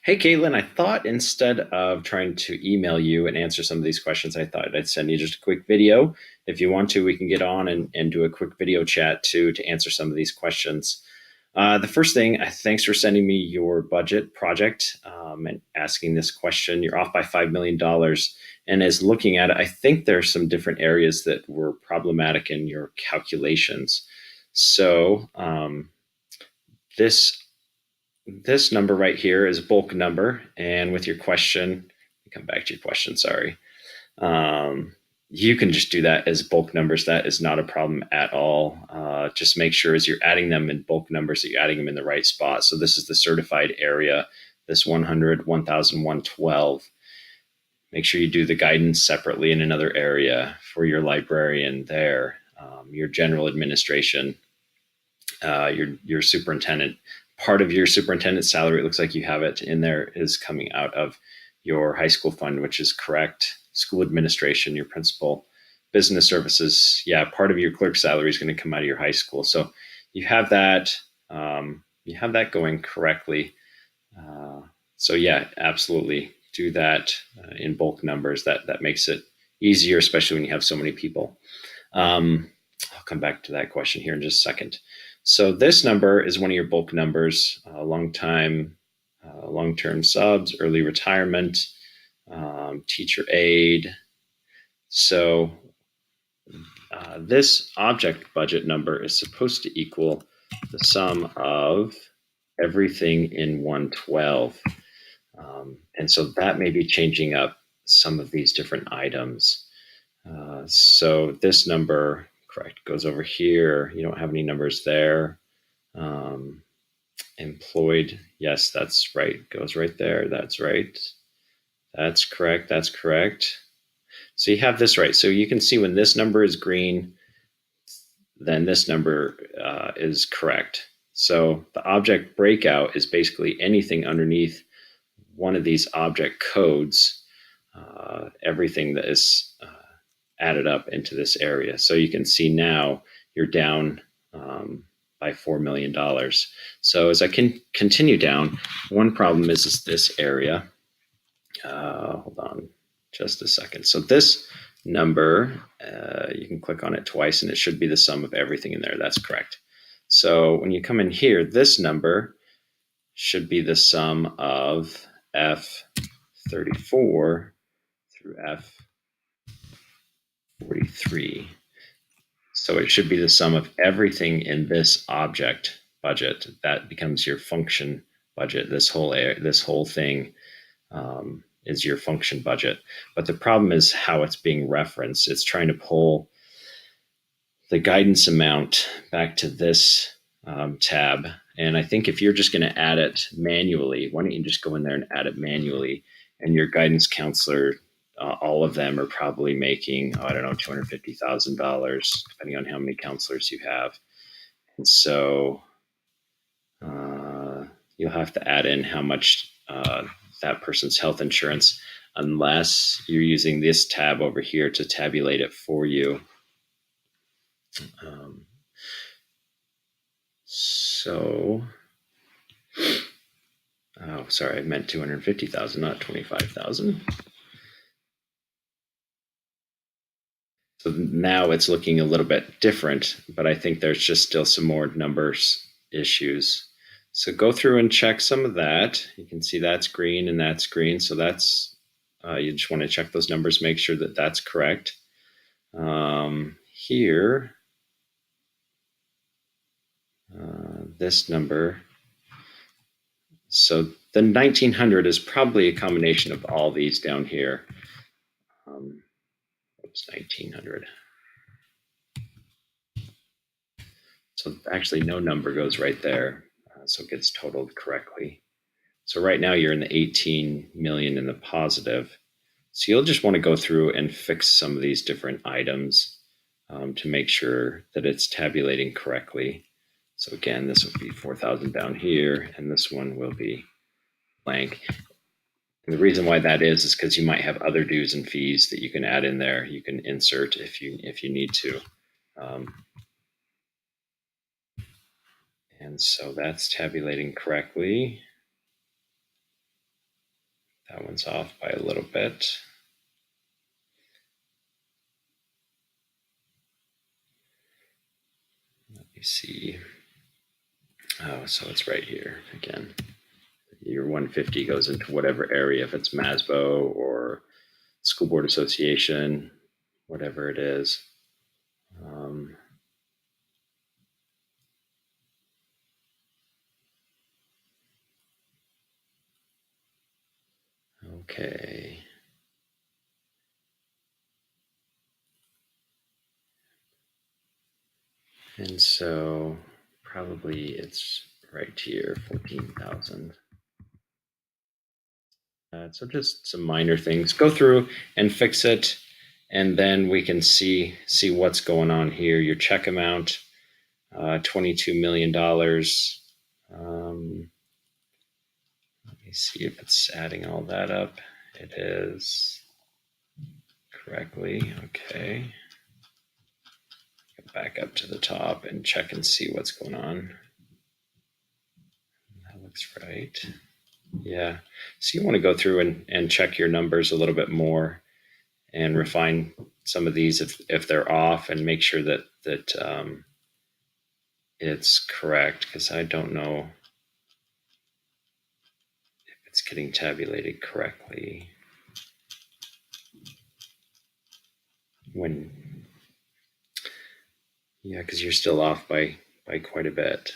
Hey, Caitlin, I thought instead of trying to email you and answer some of these questions, I thought I'd send you just a quick video. If you want to, we can get on and do a quick video chat to answer some of these questions. The first thing, thanks for sending me your budget project and asking this question. You're off by $5 million. And as looking at it, I think there's some different areas that were problematic in your calculations. So this this number right here is a bulk number. And with your question, come back to your question, sorry. Um, you can just do that as bulk numbers. That is not a problem at all. Just make sure as you're adding them in bulk numbers that you're adding them in the right spot. So this is the certified area, this 100, 1,112. Make sure you do the guidance separately in another area for your librarian there, your general administration, your superintendent. Part of your superintendent's salary, it looks like you have it in there, is coming out of your high school fund, which is correct. School administration, your principal, business services. Yeah, part of your clerk salary is going to come out of your high school. So you have that. You have that going correctly. So yeah, absolutely do that in bulk numbers. That makes it easier, especially when you have so many people. I'll come back to that question here in just a second. So this number is one of your bulk numbers, long-term subs, early retirement, teacher aid. So this object budget number is supposed to equal the sum of everything in 112. And so that may be changing up some of these different items. So this number, correct, goes over here. You don't have any numbers there. Employed, yes, that's right. Goes right there. That's right. That's correct. That's correct. So you have this right. So you can see when this number is green, then this number is correct. So the object breakout is basically anything underneath one of these object codes, everything that is added up into this area. So you can see now you're down by $4 million. So as I can continue down, one problem is this area. Hold on just a second. So this number, you can click on it twice and it should be the sum of everything in there. That's correct. So when you come in here, this number should be the sum of F34 through F43. So it should be the sum of everything in this object budget. That becomes your function budget. This whole thing is your function budget. But the problem is how it's being referenced. It's trying to pull the guidance amount back to this tab. And I think if you're just going to add it manually, why don't you just go in there and add it manually? And your guidance counselor, all of them are probably making, I don't know, $250,000, depending on how many counselors you have. And so you'll have to add in how much that person's health insurance, unless you're using this tab over here to tabulate it for you. Sorry, I meant 250,000, not 25,000. So now it's looking a little bit different, but I think there's just still some more numbers issues. So go through and check some of that. You can see that's green and that's green. So that's, you just want to check those numbers, make sure that that's correct. Here, this number. So the 1900 is probably a combination of all these down here. Oops, 1900. So actually no number goes right there. So it gets totaled correctly. So right now you're in the 18 million in the positive. So you'll just want to go through and fix some of these different items to make sure that it's tabulating correctly. So again, this will be 4,000 down here, and this one will be blank. And the reason why that is because you might have other dues and fees that you can add in there. You can insert if you need to. And so that's tabulating correctly. That one's off by a little bit. Let me see. Oh, so it's right here again. Your 150 goes into whatever area, if it's MASBO or School Board Association, whatever it is. Okay. And so probably it's right here, 14,000. So just some minor things. Go through and fix it, and then we can see what's going on here. Your check amount, $22 million. Let me see if it's adding all that up. It is correctly. Okay. Go back up to the top and check and see what's going on. That looks right. Yeah. So you want to go through and check your numbers a little bit more and refine some of these if they're off, and make sure that it's correct, because I don't know if it's getting tabulated correctly. Yeah, because you're still off by quite a bit.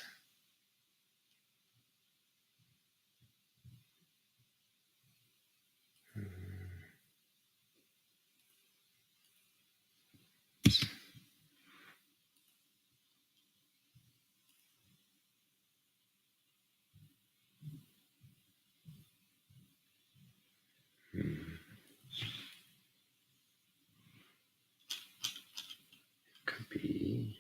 Could be.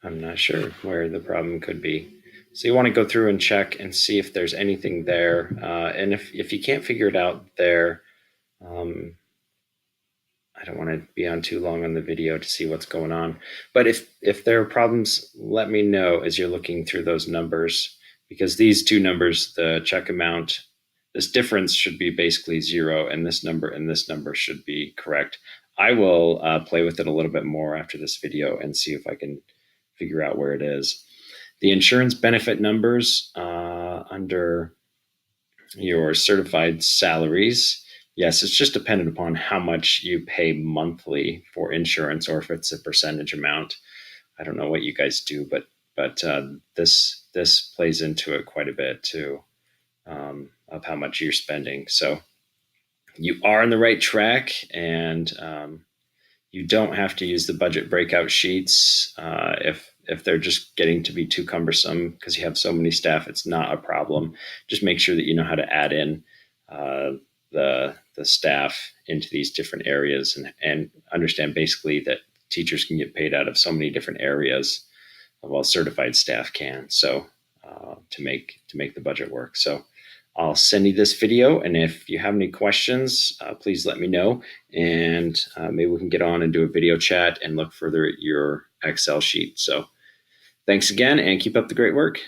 I'm not sure where the problem could be. So you want to go through and check and see if there's anything there. And if you can't figure it out there, I don't want to be on too long on the video to see what's going on. But if there are problems, let me know as you're looking through those numbers, because these two numbers, the check amount, this difference should be basically zero, and this number should be correct. I will play with it a little bit more after this video and see if I can figure out where it is. The insurance benefit numbers under your certified salaries, yes, it's just dependent upon how much you pay monthly for insurance, or if it's a percentage amount. I don't know what you guys do, but this plays into it quite a bit too, of how much you're spending. So you are on the right track, and you don't have to use the budget breakout sheets if they're just getting to be too cumbersome because you have so many staff. It's not a problem. Just make sure that you know how to add in the staff into these different areas, and understand basically that teachers can get paid out of so many different areas, while certified staff can. So to make the budget work. So I'll send you this video, and if you have any questions, please let me know, and maybe we can get on and do a video chat and look further at your Excel sheet. So thanks again, and keep up the great work.